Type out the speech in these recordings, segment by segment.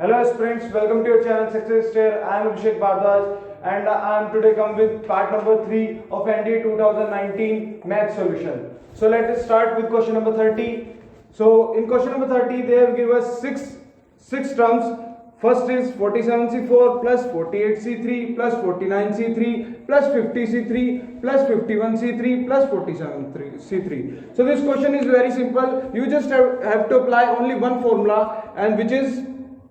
Hello aspirants, welcome to your channel Success Stair. I am Abhishek Bardwaj and I am today come with part number 3 of NDA 2019 math solution. So let us start with question number 30. So in question number 30 they have given us six terms. First is 47C4 plus 48C3 plus 49C3 plus 50C3 plus 51C3 plus 47C3. So this question is very simple. You just have to apply only one formula, and which is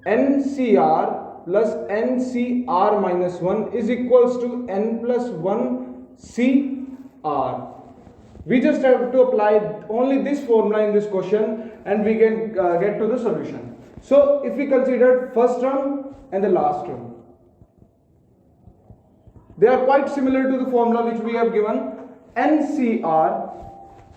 NCR plus NCR minus 1 is equals to N plus 1 CR. We just have to apply only this formula in this question and we can get to the solution. So if we consider first term and the last term, they are quite similar to the formula which we have given. NCR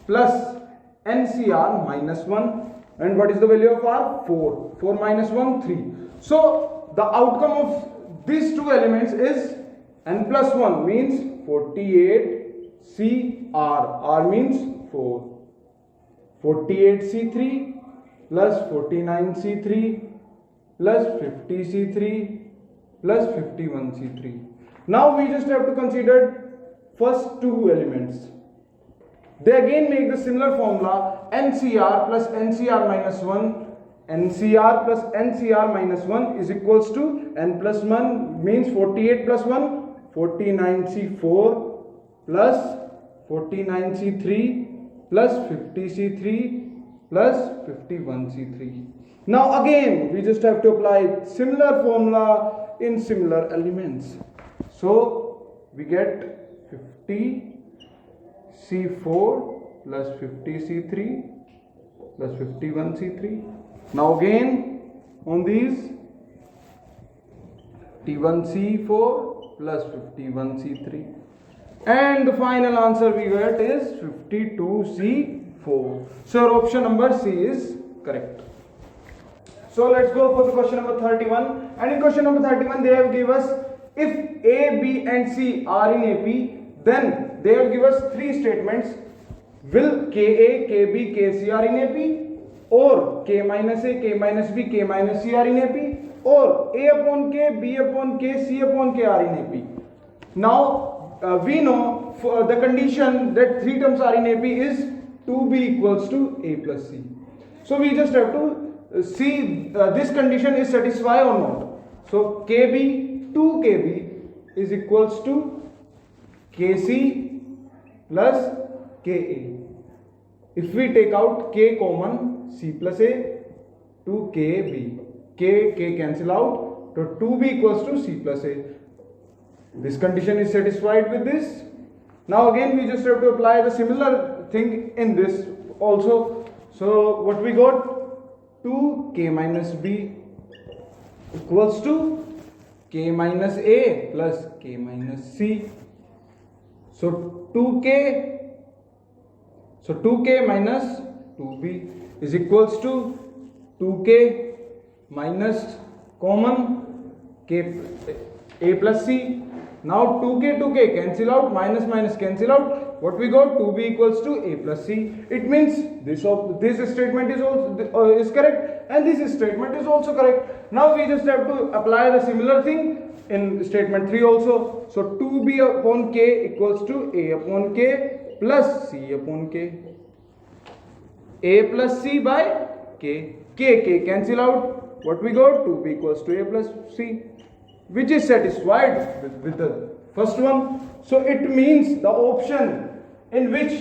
plus NCR minus 1. And what is the value of R? 4. 4 minus 1, 3. So the outcome of these two elements is N plus 1 means 48CR. R means 4. 48C3 plus 49C3 plus 50C3 plus 51C3. Now we just have to consider first two elements. They again make the similar formula NCR plus NCR minus 1. NCR plus NCR minus 1 is equals to N plus 1 means 48 plus 1, 49C4 plus 49C3 plus 50C3 plus 51C3. Now again we just have to apply similar formula in similar elements. So we get 50C4 plus 50C3 plus 51C3. Now again on these T1C4 plus 51C3, and the final answer we get is 52C4. So option number C is correct. So let's go for the question number 31. And in question number 31 they have given us if A, B and C are in AP, then they have given us three statements. Will KA, KB, KC are in AP, or K minus A, K minus B, K minus C are in AP, or A upon K, B upon K, C upon K are in AP. Now we know for the condition that three terms are in AP is 2B equals to A plus C. So we just have to see this condition is satisfied or not. So KB, 2KB is equals to KC plus KA. If we take out K common, C plus A, 2KB. K cancel out, so 2B equals to C plus A. This condition is satisfied with this. Now again we just have to apply the similar thing in this also. So what we got? 2K minus B equals to K minus A plus K minus C. So 2K minus 2B is equals to 2K minus common K A plus C. Now 2K cancel out, minus minus cancel out. What we got? 2B equals to A plus C. It means this statement is also is correct, and this statement is also correct. Now we just have to apply the similar thing in statement 3 also. So 2B upon K equals to A upon K plus C upon K. A plus C by K. K cancel out. What we got? 2B equals to A plus C, which is satisfied with the first one. So it means the option in which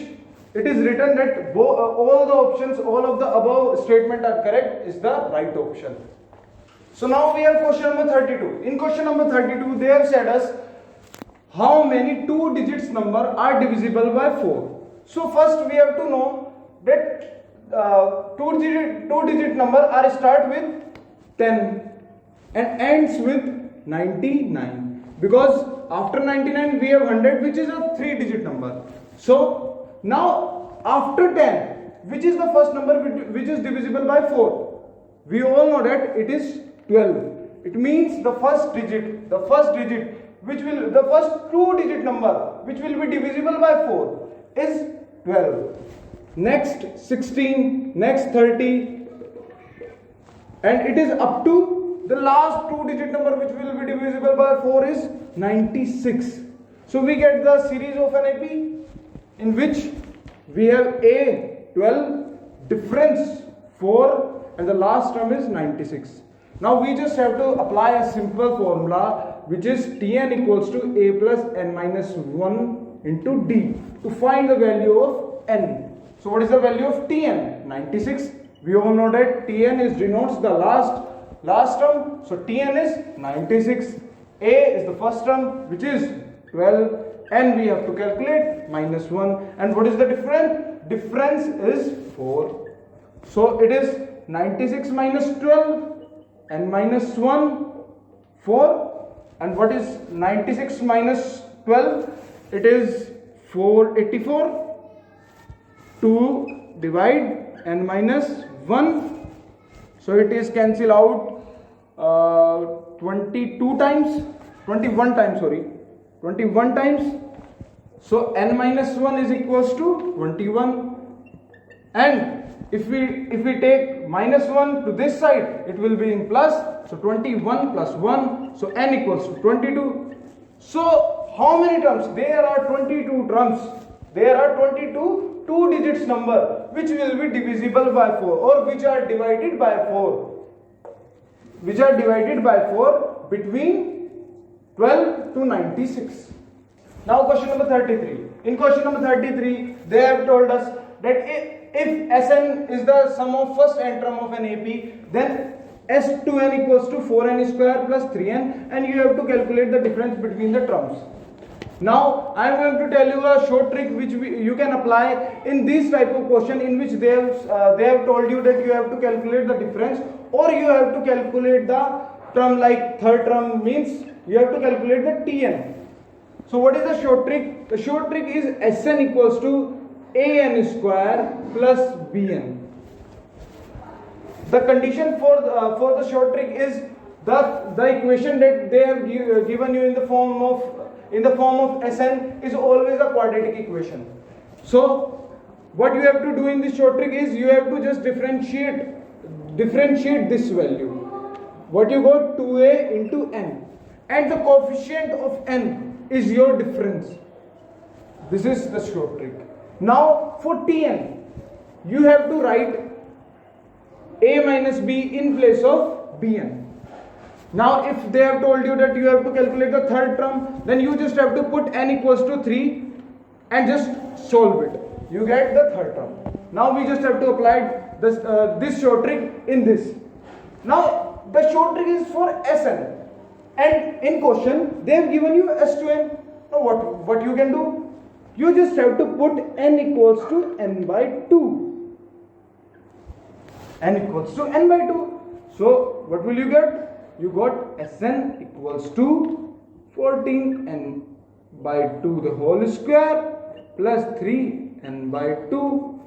it is written that all the options, all of the above statement are correct is the right option. So now we have question number 32. In question number 32 they have said us how many two digits number are divisible by 4. So first we have to know that two digit number are start with 10 and ends with 99, because after 99 we have 100, which is a 3 digit number. So now after 10, which is the first number which is divisible by 4? We all know that it is 12. It means the first digit which will, the first 2 digit number which will be divisible by 4 is 12. Next 16, next 30, and it is up to The last two-digit number which will be divisible by 4 is 96. So we get the series of an AP in which we have a 12, difference 4, and the last term is 96. Now we just have to apply a simple formula which is Tn equals to a plus n minus 1 into d to find the value of n. So what is the value of Tn? 96. We all know that Tn is denotes the last term. So Tn is 96. A is the first term which is 12. N we have to calculate minus 1. And what is the difference? Difference is 4. So it is 96 minus 12 and minus 1, 4. And what is 96 minus 12? It is 484. 2 divide and minus 1. So it is cancel out 21 times. So n minus 1 is equals to 21. And if we take minus 1 to this side, it will be in plus. So 21 plus 1. So n equals to 22. So how many terms? There are 22 terms. There are 22 two digits number which will be divisible by 4 or which are divided by 4. Which are divided by 4 between 12 to 96. Now question number 33. In question number 33, they have told us that if Sn is the sum of first n term of an AP, then S2n equals to 4n square plus 3n, and you have to calculate the difference between the terms. Now I am going to tell you a short trick which you can apply in this type of question, in which they have told you that you have to calculate the difference or you have to calculate the term, like third term means you have to calculate the Tn. So what is the short trick? The short trick is Sn equals to an square plus bn. The condition for the short trick is the equation that they have given you in the form of Sn is always a quadratic equation. So what you have to do in this short trick is you have to just differentiate this value. What you got? 2a into n, and the coefficient of n is your difference. This is the short trick. Now for Tn, you have to write a minus b in place of bn. Now if they have told you that you have to calculate the third term, then you just have to put n equals to 3 and just solve it. You get the third term. Now we just have to apply this short trick in this. Now the short trick is for Sn, and in question they have given you S2n. Now what you can do? You just have to put n equals to n by 2. N equals to n by 2. So what will you get? You got Sn equals to 14n by 2 the whole square plus 3n by 2.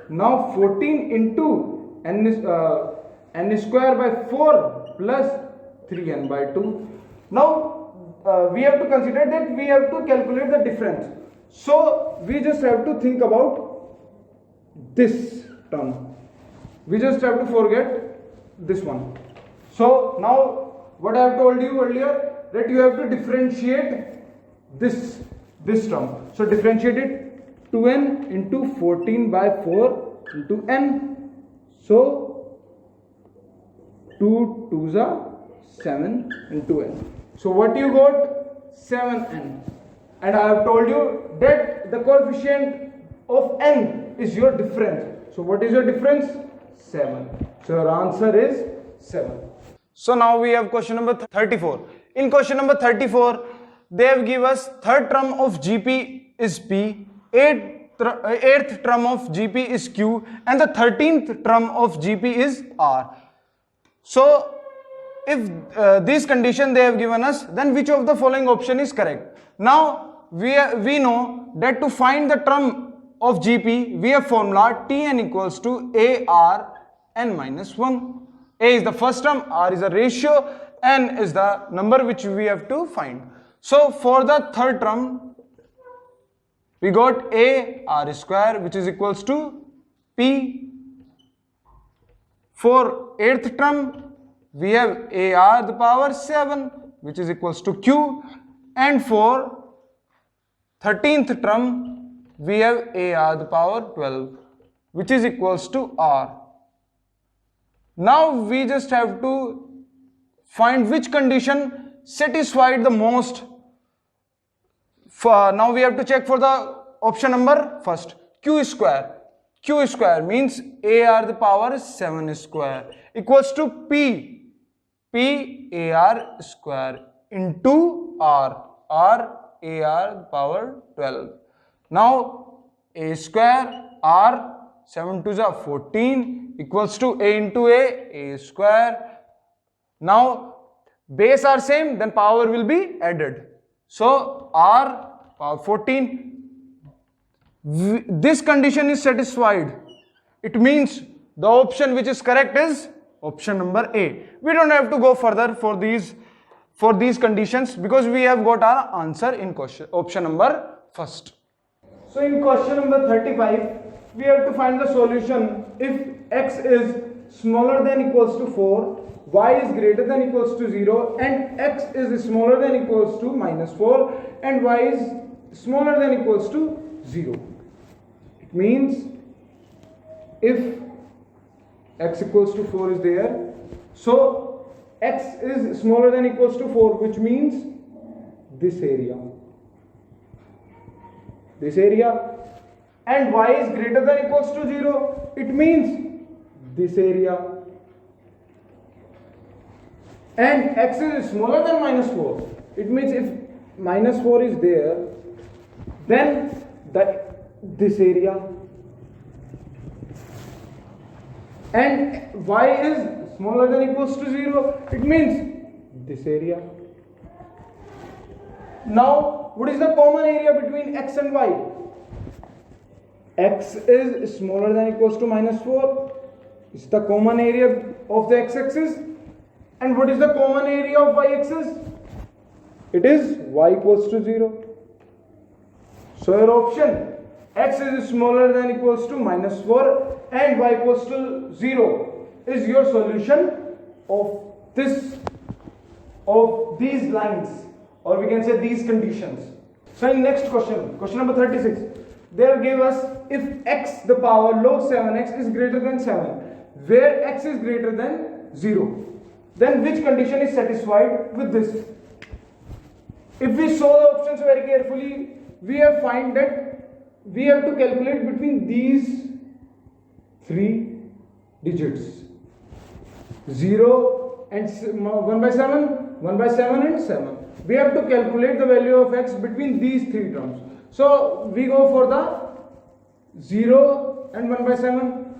Now 14 into n square by 4 plus 3n by 2. Now we have to consider that we have to calculate the difference. So we just have to think about this term. We just have to forget this one. So now what I have told you earlier, that you have to differentiate this term. So differentiate it, 2n into 14 by 4 into n. So 2 2s are 7 into n. So what you got? 7n. And I have told you that the coefficient of n is your difference. So what is your difference? 7. So your answer is 7. So now we have question number 34. In question number 34, they have given us third term of GP is P, eighth term of GP is Q, and the 13th term of GP is R. So if this condition they have given us, then which of the following option is correct? Now we know that to find the term of GP, we have formula Tn equals to AR n minus 1. A is the first term, R is a ratio, n is the number which we have to find. So for the third term, we got A R square, which is equals to P. For eighth term, we have AR the power 7, which is equals to Q, and for 13th term, we have AR the power 12, which is equals to R. Now we just have to find which condition satisfied the most. Now we have to check for the option number first, Q square. Q square means AR the power 7 square equals to P AR square into R AR the power 12. Now A square R 7 to the 14 equals to A into A square. Now base are same, then power will be added. So R power 14. This condition is satisfied. It means the option which is correct is option number A. We don't have to go further for these conditions because we have got our answer in question option number first. So in question number 35, we have to find the solution if x is smaller than equals to 4, y is greater than equals to 0, and x is smaller than equals to minus 4, and y is smaller than equals to 0. It means if x equals to 4 is there, so x is smaller than equals to 4, which means this area, and y is greater than equals to 0, it means this area, and x is smaller than minus 4, it means if minus 4 is there, then this area, and y is smaller than equals to 0, it means this area. Now what is the common area between x and y? X is smaller than equals to minus 4 is the common area of the x-axis, and what is the common area of y-axis? It is y equals to 0. So your option x is smaller than equals to minus 4 and y equals to 0 is your solution of these lines, or we can say these conditions. So in next question number 36, they have given us if x the power log 7x is greater than 7, where x is greater than 0, then which condition is satisfied with this? If we saw the options very carefully, we have find that we have to calculate between these three digits, 0 and 1 by 7, 1 by 7 and 7. We have to calculate the value of x between these three terms. So we go for the 0 and 1 by 7.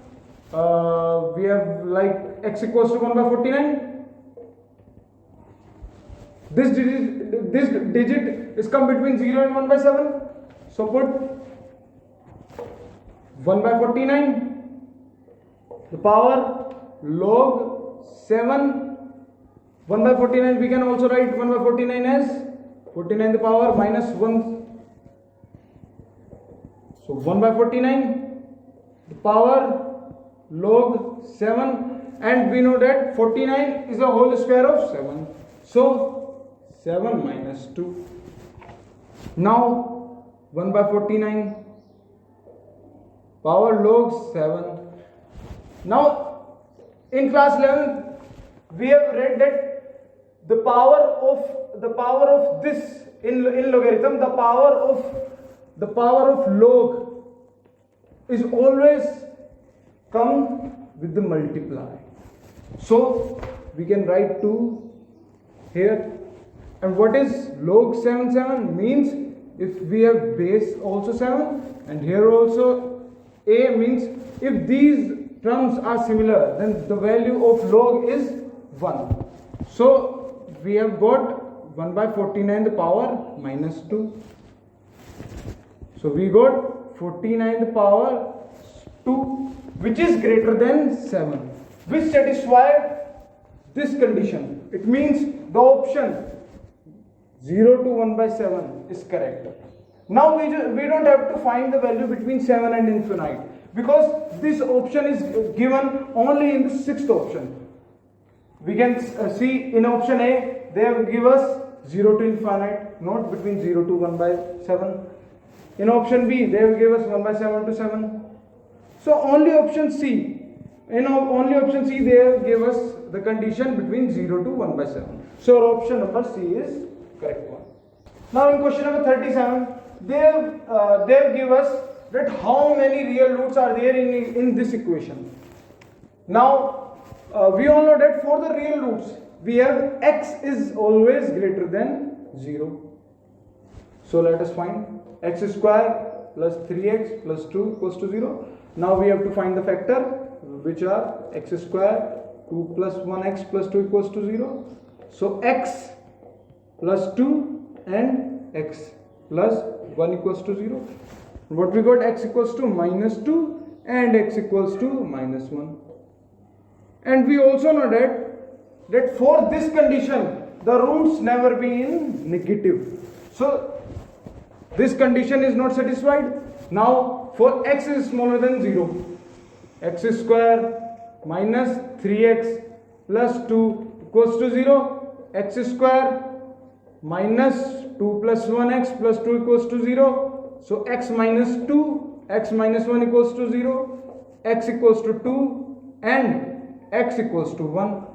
We have like x equals to 1 by 49. This digit is come between 0 and 1 by 7. So put 1 by 49, the power log 7. 1 by 49 we can also write 1 by 49 as 49 the power minus 1. So 1 by 49 the power log 7, and we know that 49 is a whole square of 7. So 7 minus 2. Now 1 by 49 power log 7. Now in class 11 we have read that the power of this in logarithm, the power of log is always come with the multiply. So we can write 2 here. And what is log 7 means if we have base also 7 and here also a, means if these terms are similar, then the value of log is 1. So we have got 1 by 49 the power minus 2. So we got 49 the power 2, which is greater than 7, which satisfied this condition. It means the option 0 to 1 by 7 is correct. Now we don't have to find the value between 7 and infinite, because this option is given only in the 6th option. we can see in option A, they have given us 0 to infinite, not between 0 to 1 by 7. In option B, they have given us 1 by 7 to 7. So only option C, only option C, they have given us the condition between 0 to 1 by 7. So our option number C is correct one. Now in question number 37, they have given us that how many real roots are there in this equation. Now we all know that for the real roots, we have x is always greater than 0. So let us find x square plus 3x plus 2 equals to 0. Now we have to find the factor, which are x square, 2 plus 1x plus 2 equals to 0. So x plus 2 and x plus 1 equals to 0. What we got? X equals to minus 2 and x equals to minus 1. And we also know that for this condition, the roots never be in negative. So this condition is not satisfied. Now for x is smaller than 0, x square minus 3x plus 2 equals to 0, x square minus 2 plus 1x plus 2 equals to 0. So x minus 2, x minus 1 equals to 0, x equals to 2 and x equals to 1.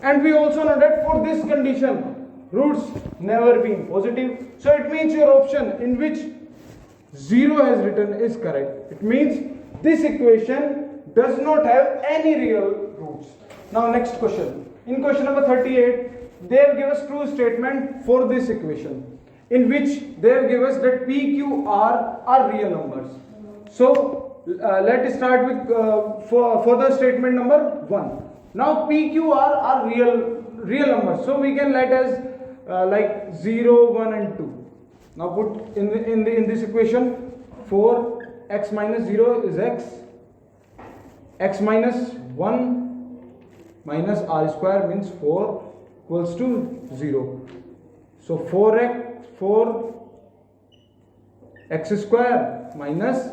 And we also know that for this condition, roots never being positive. So it means your option in which 0 has written is correct. It means this equation does not have any real roots. Now next question. In question number 38, they have given us true statement for this equation, in which they have given us that P, Q, R are real numbers. So let's start with for the statement number 1. Now P, Q, R are real numbers. So we can write as like 0, 1 and 2. Now put in this equation, 4 x minus 0 is x minus 1 minus r square means 4 equals to 0. So 4x square minus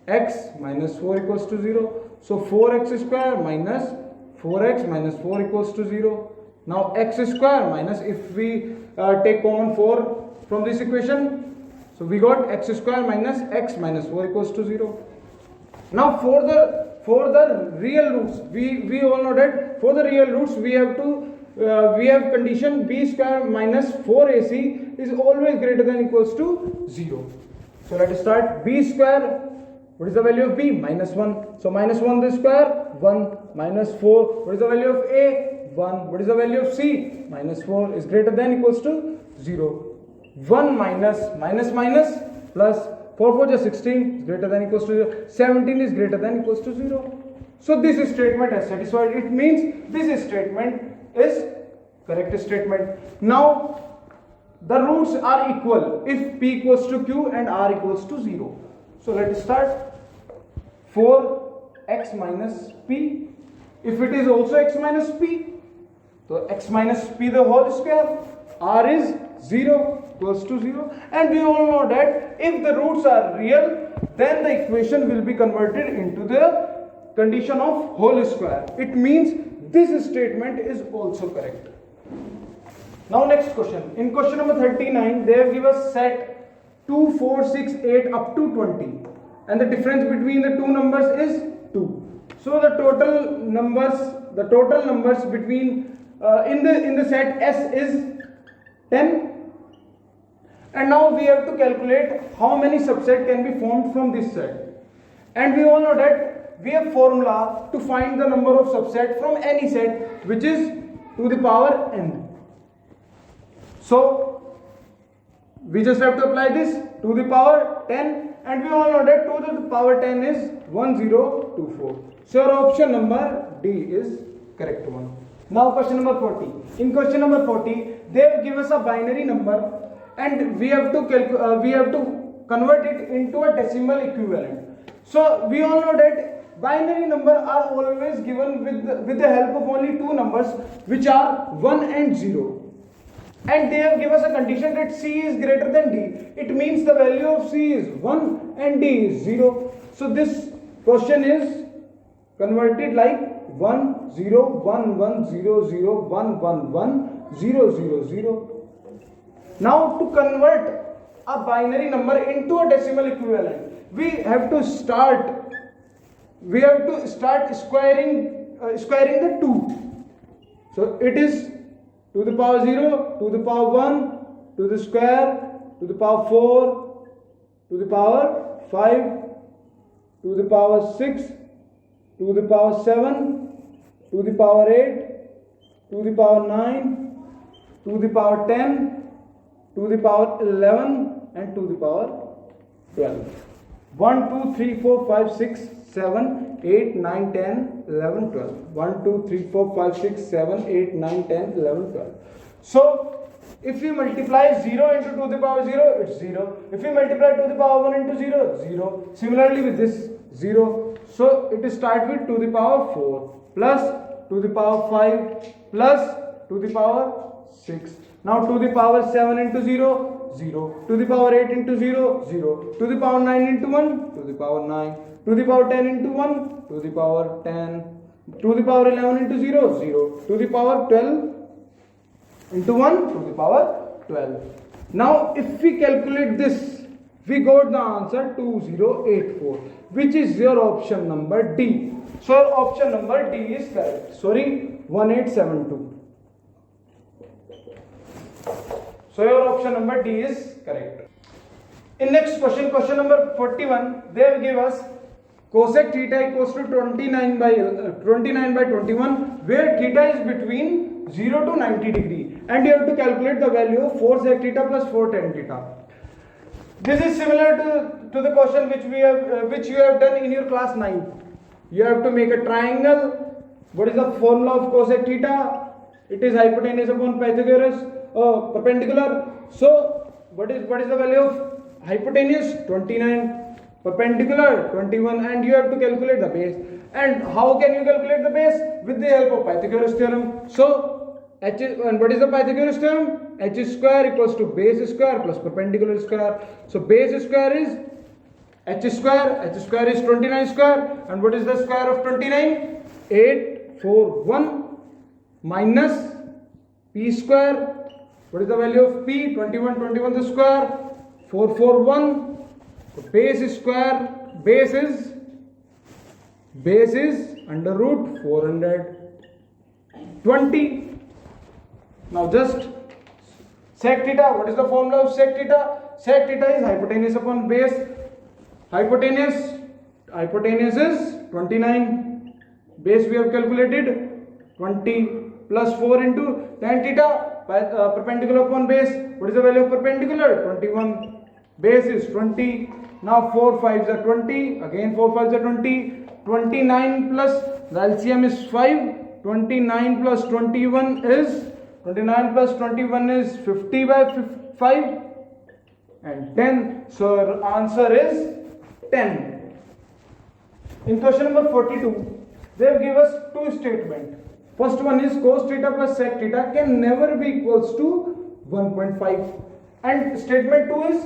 x minus 4 equals to 0. So 4x square minus 4x minus 4 equals to 0. Now x square minus, if we take common 4 from this equation, so we got x square minus x minus 4 equals to 0. Now for the real roots, we all know that for the real roots we have condition b square minus 4ac is always greater than equals to 0. So let us start. B square, what is the value of b? Minus 1. So minus 1 the square, 1. Minus 4, what is the value of a? 1. What is the value of c? Minus 4 is greater than equals to 0. 1 minus plus 4 4 is 16 is greater than equals to 0. 17 is greater than equals to 0. So this statement is satisfied. It means this statement is correct statement. Now the roots are equal if p equals to q and r equals to 0. So let us start. 4x minus p. If it is also x minus p, so x minus p the whole square, r is 0 equals to 0. And we all know that if the roots are real, then the equation will be converted into the condition of whole square. It means this statement is also correct. Now next question. In question number 39, they have given us set 2, 4, 6, 8 up to 20. And the difference between the two numbers is 2. So the total numbers between in the set S is 10. And now we have to calculate how many subset can be formed from this set. And we all know that we have formula to find the number of subset from any set, which is to the power n. So we just have to apply this to the power 10, and we all know that 2 to the power 10 is 1024. So our option number D is correct one. Now question number 40. In question number 40, they have given us a binary number, and we have to convert it into a decimal equivalent. So we all know that binary numbers are always given with the help of only two numbers, which are 1 and 0. And they have given us a condition that C is greater than D. It means the value of C is 1 and D is 0. So this question is converted like 1 0 1 1 0 0 1 1 1 0 0 0. Now to convert a binary number into a decimal equivalent, we have to start squaring the 2. So it is to the power 0, to the power 1, to the square, to the power 4, to the power 5, to the power 6, to the power 7, to the power 8, to the power 9, to the power 10, to the power 11, and to the power 12. 1 2 3 4 5 6 7 8 9 10 11 12. 1 2 3 4 5 6 7 8 9 10 11 12. So if we multiply 0 into 2 to the power 0, it's 0. If we multiply 2 to the power 1 into 0, 0. Similarly with this 0. So it starts with 2 to the power 4 plus 2 to the power 5 plus 2 to the power 6. Now 2 to the power 7 into 0, 0. To the power 8 into 0, 0. To the power 9 into 1, to the power 9. To the power 10 into 1, to the power 10. To the power 11 into 0, 0. To the power 12 into 1, to the power 12. Now if we calculate this, we got the answer 2084, which is your option number D. So your option number D is correct. Sorry, 1872. So your option number D is correct. In next question, question number 41, they have give us cosec theta equals to 29 by 21, where theta is between 0 to 90 degree, and you have to calculate the value of 4 sec theta plus 4 tan theta. This is similar to the question which you have done in your class 9. You have to make a triangle. What is the formula of cosec theta? It is hypotenuse upon Pythagoras perpendicular. So what is the value of hypotenuse? 29, perpendicular 21, and you have to calculate the base. And how can you calculate the base? With the help of Pythagoras theorem. So and what is the Pythagoras theorem? H square equals to base square plus perpendicular square. So base square is h square is 29 square, and what is the square of 29? 841 minus p square. What is the value of p? 21 the square, 441. So base square, base is under root 420. Now just sec theta. What is the formula of sec theta? Sec theta is hypotenuse upon base. Hypotenuse is 29. Base we have calculated 20 plus 4 into tan theta. Perpendicular upon base. What is the value of perpendicular? 21. Base is 20. Now 4 5s are 20. Again 4 5s are 20. 29 plus the LCM is 5. 29 plus 21 is 50 by 5 and 10. So our answer is 10. In question number 42, they have given us two statements. First one is cos theta plus sec theta can never be equals to 1.5, and statement 2 is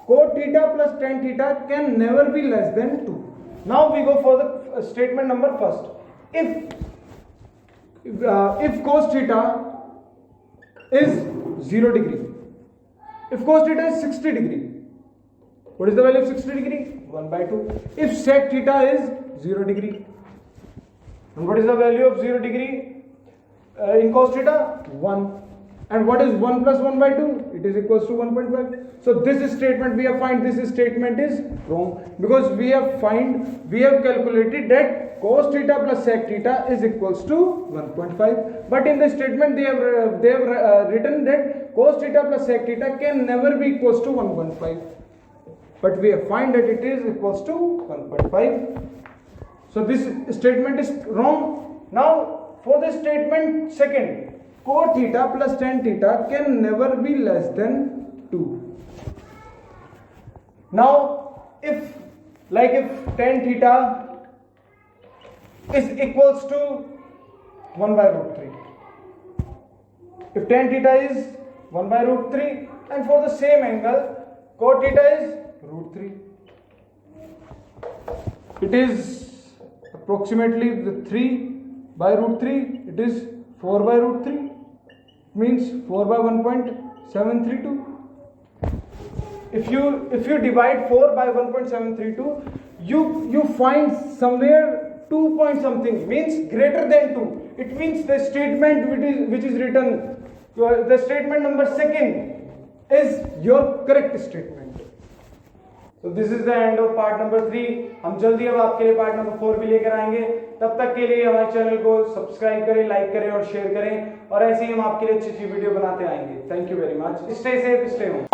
cot theta plus tan theta can never be less than 2. Now we go for the statement number first. If cos theta is 0 degree, if cos theta is 60 degree, what is the value of 60 degree? 1 by 2. If sec theta is 0 degree, and what is the value of 0 degree in cos theta? 1. And what is 1 plus 1 by 2? It is equals to 1.5. So this statement we have find this statement is wrong, because we have calculated that cos theta plus sec theta is equals to 1.5. But in the statement they have written that cos theta plus sec theta can never be equals to 1.5. But we have find that it is equals to 1.5. So this statement is wrong. Now for the statement second, cot theta plus tan theta can never be less than 2. Now if tan theta is equals to 1 by root 3, if tan theta is 1 by root 3, and for the same angle cot theta is root 3, it is approximately the 3 by root 3, it is 4 by root 3, means 4 by 1.732. If you divide 4 by 1.732, you find somewhere 2 point something, means greater than 2. It means the statement which is written, the statement number second is your correct statement. So this is the end of part number 3. हम जल्दी अब आपके लिए part number 4 भी लेकर आएंगे. तब तक के लिए हमारे चैनल को सब्सक्राइब करें, लाइक करें और शेयर करें, और ऐसे ही हम आपके लिए अच्छी अच्छी वीडियो बनाते आएंगे. Thank you very much. Stay safe, stay home.